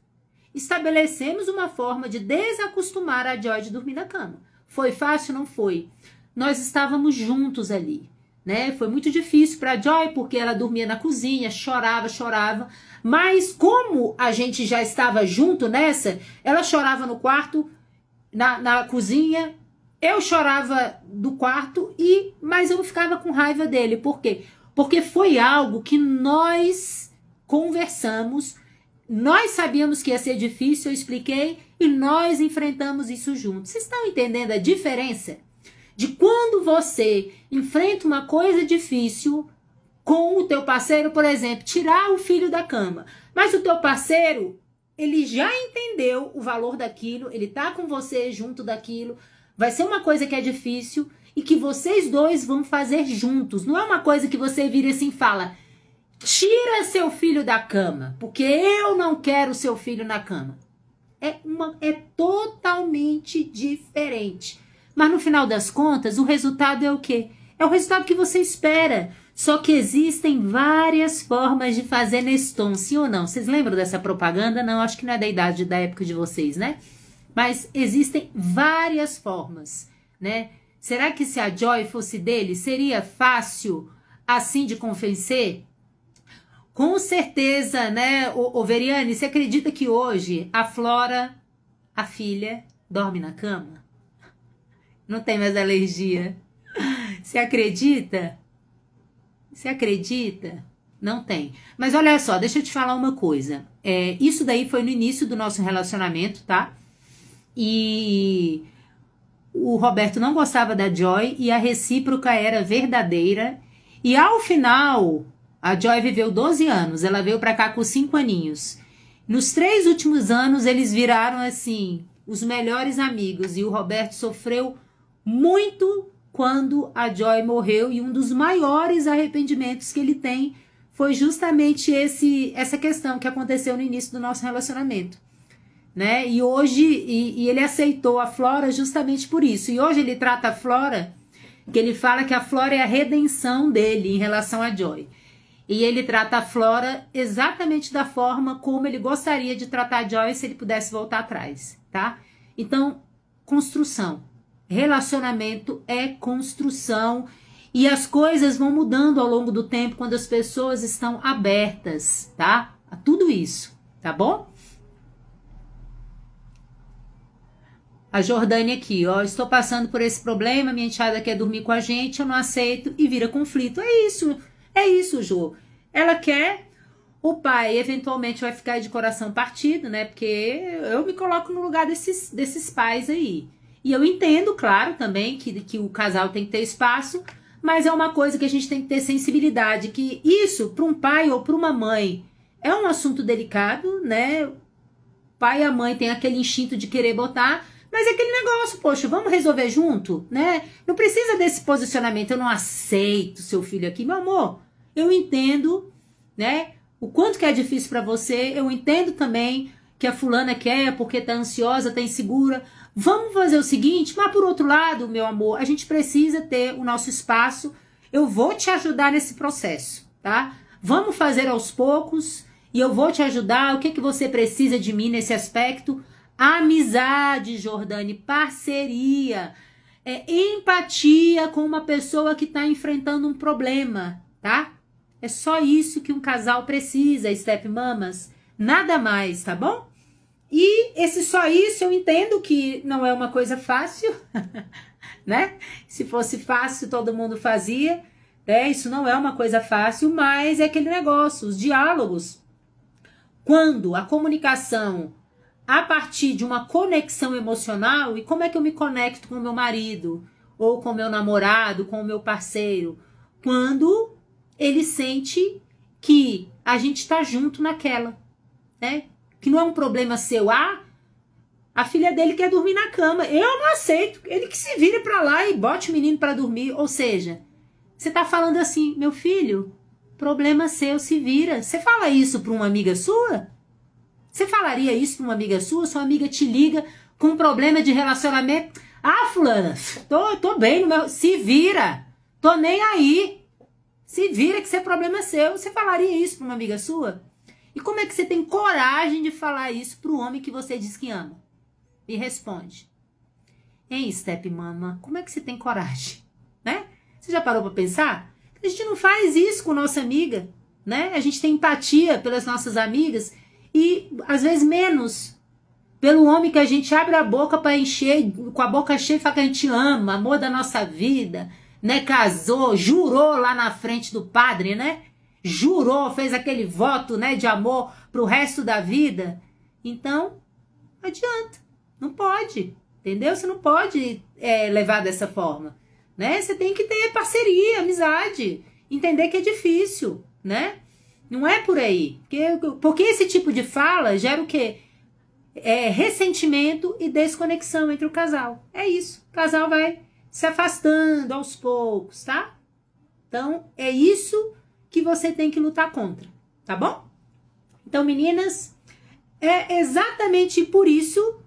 S1: estabelecemos uma forma de desacostumar a Joy de dormir na cama. Foi fácil? Não foi. Nós estávamos juntos ali, Foi muito difícil para Joy, porque ela dormia na cozinha, chorava. Mas como a gente já estava junto nessa, ela chorava no quarto, na cozinha. Eu chorava do quarto, mas eu ficava com raiva dele. Por quê? Porque foi algo que nós conversamos, nós sabíamos que ia ser difícil, eu expliquei, e nós enfrentamos isso juntos. Vocês estão entendendo a diferença? De quando você enfrenta uma coisa difícil com o teu parceiro, por exemplo, tirar o filho da cama. Mas o teu parceiro, ele já entendeu o valor daquilo, ele tá com você junto daquilo. Vai ser uma coisa que é difícil e que vocês dois vão fazer juntos. Não é uma coisa que você vira assim e fala, tira seu filho da cama, porque eu não quero seu filho na cama. É totalmente diferente. Mas no final das contas, o resultado é o quê? É o resultado que você espera. Só que existem várias formas de fazer nesse tom, sim ou não? Vocês lembram dessa propaganda? Não, acho que não é da idade da época de vocês, né? Mas existem várias formas, né? Será que se a Joy fosse dele, seria fácil assim de convencer? Com certeza, né, Veriane, você acredita que hoje a Flora, a filha, dorme na cama? Não tem mais alergia. Você acredita? Você acredita? Não tem. Mas olha só, deixa eu te falar uma coisa. Isso daí foi no início do nosso relacionamento, tá? E o Roberto não gostava da Joy e a recíproca era verdadeira. E ao final, a Joy viveu 12 anos. Ela veio pra cá com 5 aninhos. Nos 3 últimos anos, eles viraram, assim, os melhores amigos. E o Roberto sofreu muito quando a Joy morreu. E um dos maiores arrependimentos que ele tem foi justamente essa questão que aconteceu no início do nosso relacionamento, né? E hoje, e ele aceitou a Flora justamente por isso. E hoje ele trata a Flora, que ele fala que a Flora é a redenção dele em relação a Joy. E ele trata a Flora exatamente da forma como ele gostaria de tratar a Joy se ele pudesse voltar atrás, tá? Então, construção. Relacionamento é construção. E as coisas vão mudando ao longo do tempo quando as pessoas estão abertas, tá? A tudo isso, tá bom? A Jordânia aqui, ó, estou passando por esse problema, minha enteada quer dormir com a gente, eu não aceito e vira conflito. É isso, Jô. Ela quer, o pai eventualmente vai ficar de coração partido, né? Porque eu me coloco no lugar desses pais aí. E eu entendo, claro, também que o casal tem que ter espaço, mas é uma coisa que a gente tem que ter sensibilidade, que isso, para um pai ou para uma mãe, é um assunto delicado, né? O pai e a mãe têm aquele instinto de querer botar, mas é aquele negócio, poxa, vamos resolver junto, né? Não precisa desse posicionamento, eu não aceito seu filho aqui, meu amor. Eu entendo, né? O quanto que é difícil para você, eu entendo também que a fulana quer porque tá ansiosa, tá insegura. Vamos fazer o seguinte, mas por outro lado, meu amor, a gente precisa ter o nosso espaço. Eu vou te ajudar nesse processo, tá? Vamos fazer aos poucos e eu vou te ajudar. O que você precisa de mim nesse aspecto? Amizade, Jordane, parceria, empatia com uma pessoa que está enfrentando um problema, tá? É só isso que um casal precisa, Step Mamas. Nada mais, tá bom? E esse só isso eu entendo que não é uma coisa fácil, né? Se fosse fácil, todo mundo fazia, né? Isso não é uma coisa fácil, mas é aquele negócio, os diálogos. Quando a comunicação a partir de uma conexão emocional, e como é que eu me conecto com o meu marido, ou com o meu namorado, com o meu parceiro? Quando ele sente que a gente está junto naquela, né? Que não é um problema seu. A filha dele quer dormir na cama. Eu não aceito. Ele que se vire pra lá e bote o menino pra dormir. Ou seja, você tá falando assim, meu filho, problema seu, se vira. Você fala isso pra uma amiga sua? Você falaria isso pra uma amiga sua? Sua amiga te liga com um problema de relacionamento. Fulana, tô bem no meu... Se vira. Tô nem aí. Se vira que isso é problema seu. Você falaria isso pra uma amiga sua? E como é que você tem coragem de falar isso pro homem que você diz que ama? Me responde. Hein, Step Mama, como é que você tem coragem? Né? Você já parou pra pensar? A gente não faz isso com nossa amiga, né? A gente tem empatia pelas nossas amigas e, às vezes, menos pelo homem que a gente abre a boca pra encher, com a boca cheia e fala que a gente ama, amor da nossa vida, né? Casou, jurou lá na frente do padre, né? Jurou, fez aquele voto, né, de amor pro resto da vida. Então, não adianta. Não pode, entendeu? Você não pode levar dessa forma, né? Você tem que ter parceria, amizade. Entender que é difícil, né? Não é por aí. Porque esse tipo de fala gera o quê? Ressentimento e desconexão entre o casal. É isso. O casal vai se afastando aos poucos, tá? Então, é isso que você tem que lutar contra, tá bom? Então, meninas, é exatamente por isso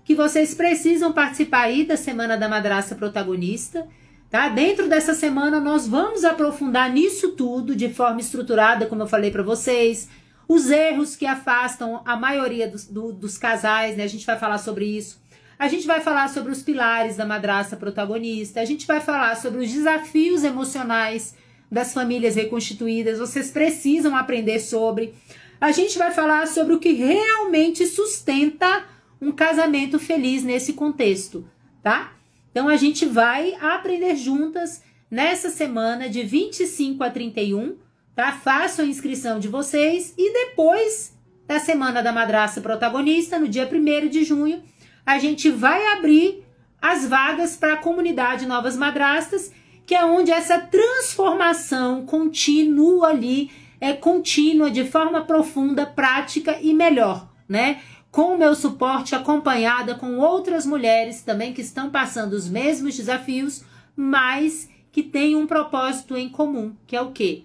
S1: que vocês precisam participar aí da Semana da Madrasta Protagonista, tá? Dentro dessa semana nós vamos aprofundar nisso tudo de forma estruturada, como eu falei para vocês, os erros que afastam a maioria dos casais, né? A gente vai falar sobre isso. A gente vai falar sobre os pilares da madrasta protagonista, a gente vai falar sobre os desafios emocionais das famílias reconstituídas, vocês precisam aprender sobre. A gente vai falar sobre o que realmente sustenta um casamento feliz nesse contexto, tá? Então a gente vai aprender juntas nessa semana de 25 a 31, tá? Façam a inscrição de vocês e depois da semana da madrasta protagonista, no dia 1º de junho, a gente vai abrir as vagas para a comunidade Novas Madrastas, que é onde essa transformação continua ali, é contínua, de forma profunda, prática e melhor, né? Com o meu suporte, acompanhada com outras mulheres também que estão passando os mesmos desafios, mas que têm um propósito em comum, que é o quê?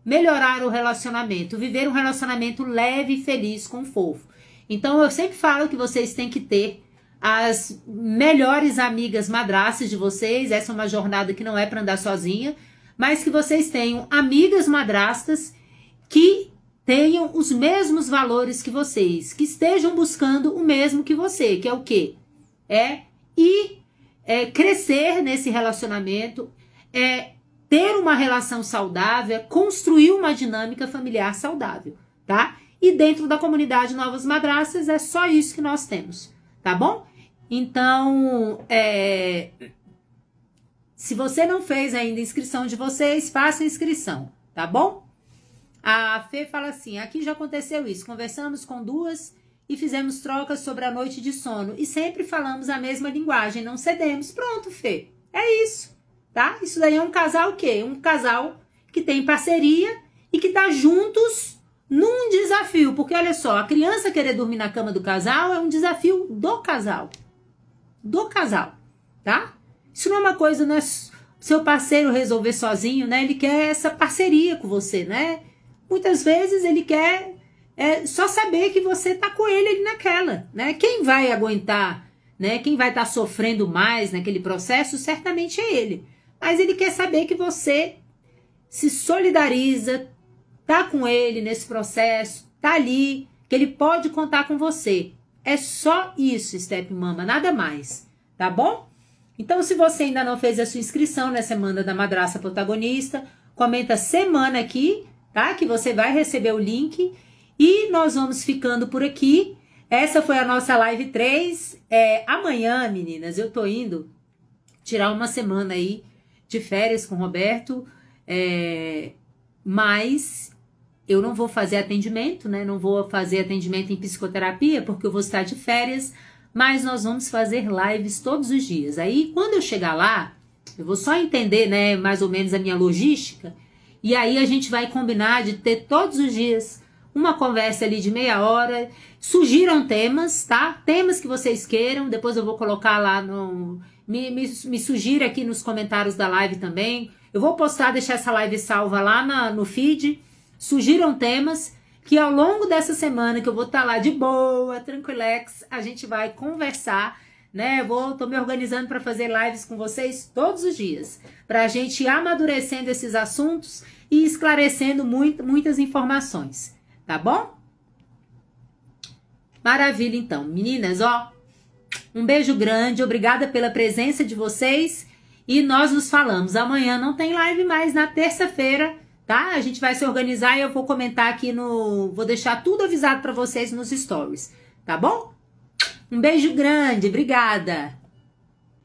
S1: Melhorar o relacionamento, viver um relacionamento leve e feliz com o fofo. Então eu sempre falo que vocês têm que ter as melhores amigas madrastas de vocês. Essa é uma jornada que não é para andar sozinha, mas que vocês tenham amigas madrastas que tenham os mesmos valores que vocês, que estejam buscando o mesmo que você, que é o quê? Crescer nesse relacionamento, ter uma relação saudável, construir uma dinâmica familiar saudável, tá? E dentro da comunidade Novas Madrastas é só isso que nós temos, tá bom? Então, se você não fez ainda a inscrição de vocês, faça a inscrição, tá bom? A Fê fala assim, aqui já aconteceu isso, conversamos com 2 e fizemos trocas sobre a noite de sono e sempre falamos a mesma linguagem, não cedemos. Pronto, Fê, é isso, tá? Isso daí é um casal o quê? Um casal que tem parceria e que tá juntos num desafio, porque olha só, a criança querer dormir na cama do casal é um desafio do casal, tá? Isso não é uma coisa, não é seu parceiro resolver sozinho, né? Ele quer essa parceria com você, né? Muitas vezes ele quer só saber que você tá com ele ali naquela, né? Quem vai aguentar, né? Quem vai estar sofrendo mais naquele processo, certamente é ele. Mas ele quer saber que você se solidariza, tá com ele nesse processo, tá ali, que ele pode contar com você. É só isso, Step Mama, nada mais, tá bom? Então, se você ainda não fez a sua inscrição na semana da madrasta protagonista, comenta semana aqui, tá? Que você vai receber o link e nós vamos ficando por aqui. Essa foi a nossa live 3. Amanhã, meninas, eu tô indo tirar uma semana aí de férias com o Roberto, mas eu não vou fazer atendimento, né? Não vou fazer atendimento em psicoterapia porque eu vou estar de férias, mas nós vamos fazer lives todos os dias. Aí, quando eu chegar lá, eu vou só entender, né, mais ou menos a minha logística, e aí a gente vai combinar de ter todos os dias uma conversa ali de meia hora. Sugiram temas, tá? Temas que vocês queiram, depois eu vou colocar lá no... Me sugira aqui nos comentários da live também. Eu vou postar, deixar essa live salva lá no feed. Sugiram temas que ao longo dessa semana, que eu vou estar lá de boa, tranquilex, a gente vai conversar, né? Tô me organizando para fazer lives com vocês todos os dias, para a gente ir amadurecendo esses assuntos e esclarecendo muitas informações, tá bom? Maravilha, então. Meninas, ó, um beijo grande, obrigada pela presença de vocês e nós nos falamos. Amanhã não tem live mais, na terça-feira, tá? A gente vai se organizar e eu vou comentar aqui vou deixar tudo avisado para vocês nos stories, tá bom? Um beijo grande, obrigada!